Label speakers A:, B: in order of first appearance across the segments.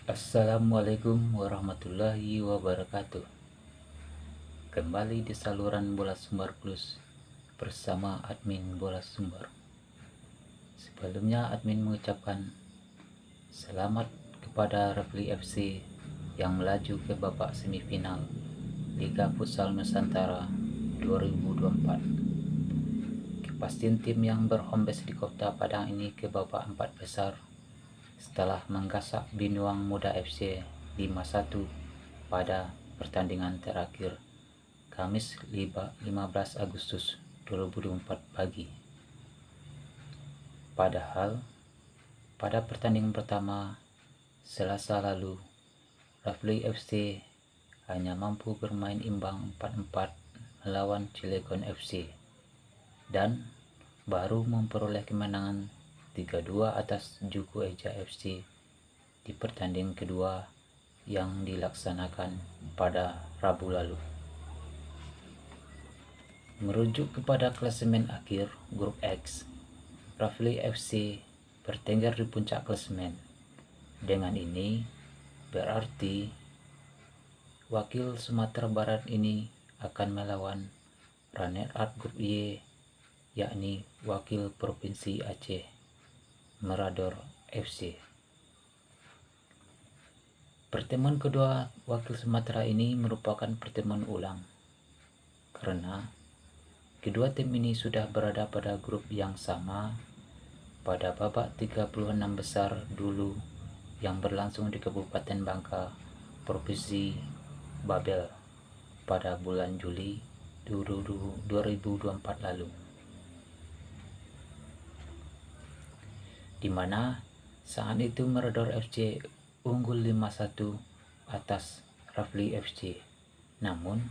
A: Assalamualaikum warahmatullahi wabarakatuh. Kembali di saluran Bola Sumber Plus bersama admin Bola Sumber. Sebelumnya admin mengucapkan selamat kepada Rafli FC yang melaju ke babak semifinal Liga Futsal Nusantara 2024. Kepastian tim yang berhombes di Kota Padang ini ke babak 4 besar setelah menggasak Binuang Muda FC 5-1 pada pertandingan terakhir Kamis 15 Agustus 2024 pagi. Padahal pada pertandingan pertama Selasa lalu, Rafli FC hanya mampu bermain imbang 4-4 melawan Cilegon FC dan baru memperoleh kemenangan 3-2 atas Juku Eja FC di pertandingan kedua yang dilaksanakan pada Rabu lalu. Merujuk kepada klasemen akhir grup X, Rafli FC bertengger di puncak klasemen. Dengan ini berarti wakil Sumatera Barat ini akan melawan runner-up grup Y, yakni wakil Provinsi Aceh, Merador FC. Pertemuan kedua wakil Sumatera ini merupakan pertemuan ulang karena kedua tim ini sudah berada pada grup yang sama pada babak 36 besar dulu yang berlangsung di Kabupaten Bangka, Provinsi Babel pada bulan Juli 2024 lalu, di mana saat itu Merador FC unggul 5-1 atas Rafli FC. Namun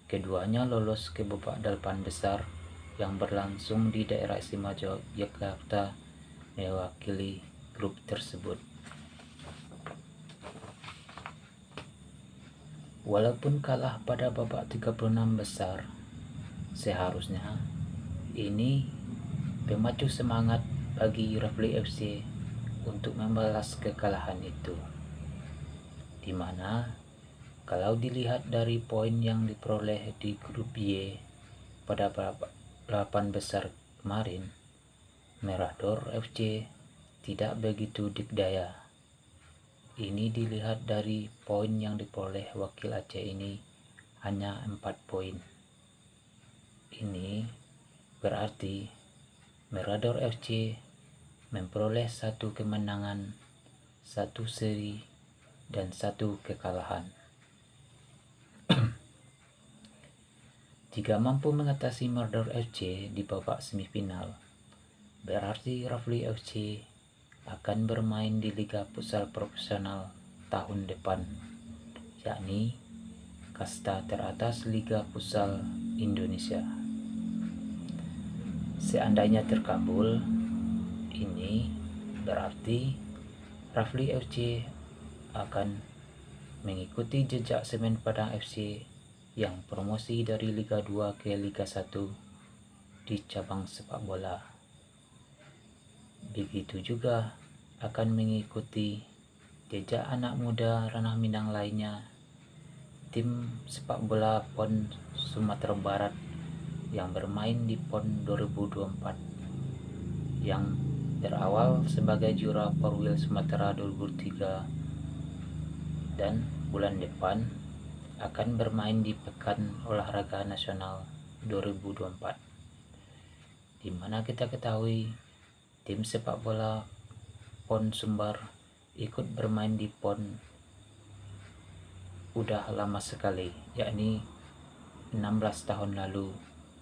A: keduanya lolos ke babak 8 besar yang berlangsung di daerah istimewa Yogyakarta mewakili grup tersebut. Walaupun kalah pada babak 36 besar, seharusnya ini pemacu semangat bagi Rafli FC untuk membalas kekalahan itu, di mana kalau dilihat dari poin yang diperoleh di grup Y pada babak 8 besar kemarin, Merador FC tidak begitu dikdaya. Ini dilihat dari poin yang diperoleh wakil Aceh ini hanya 4 poin. Ini berarti Merador FC memperoleh 1 kemenangan, 1 seri, dan 1 kekalahan. Jika mampu mengatasi Merador FC di babak semifinal, berarti Rafli FC akan bermain di Liga Futsal Profesional tahun depan, yakni kasta teratas Liga Futsal Indonesia. Seandainya terkabul, ini berarti Rafli FC akan mengikuti jejak Semen Padang FC yang promosi dari Liga 2 ke Liga 1 di cabang sepak bola. Begitu juga akan mengikuti jejak anak muda Ranah Minang lainnya, tim sepak bola PON Sumatera Barat yang bermain di PON 2024 yang berawal sebagai juara Perwil Sumatera 2003 dan bulan depan akan bermain di Pekan Olahraga Nasional 2024, di mana kita ketahui tim sepak bola PON Sumbar ikut bermain di PON udah lama sekali, yakni 16 tahun lalu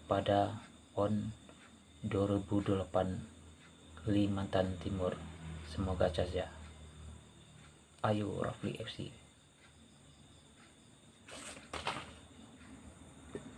A: pada PON 2008 Kalimantan Timur. Semoga saja. Ayo Rafli FC.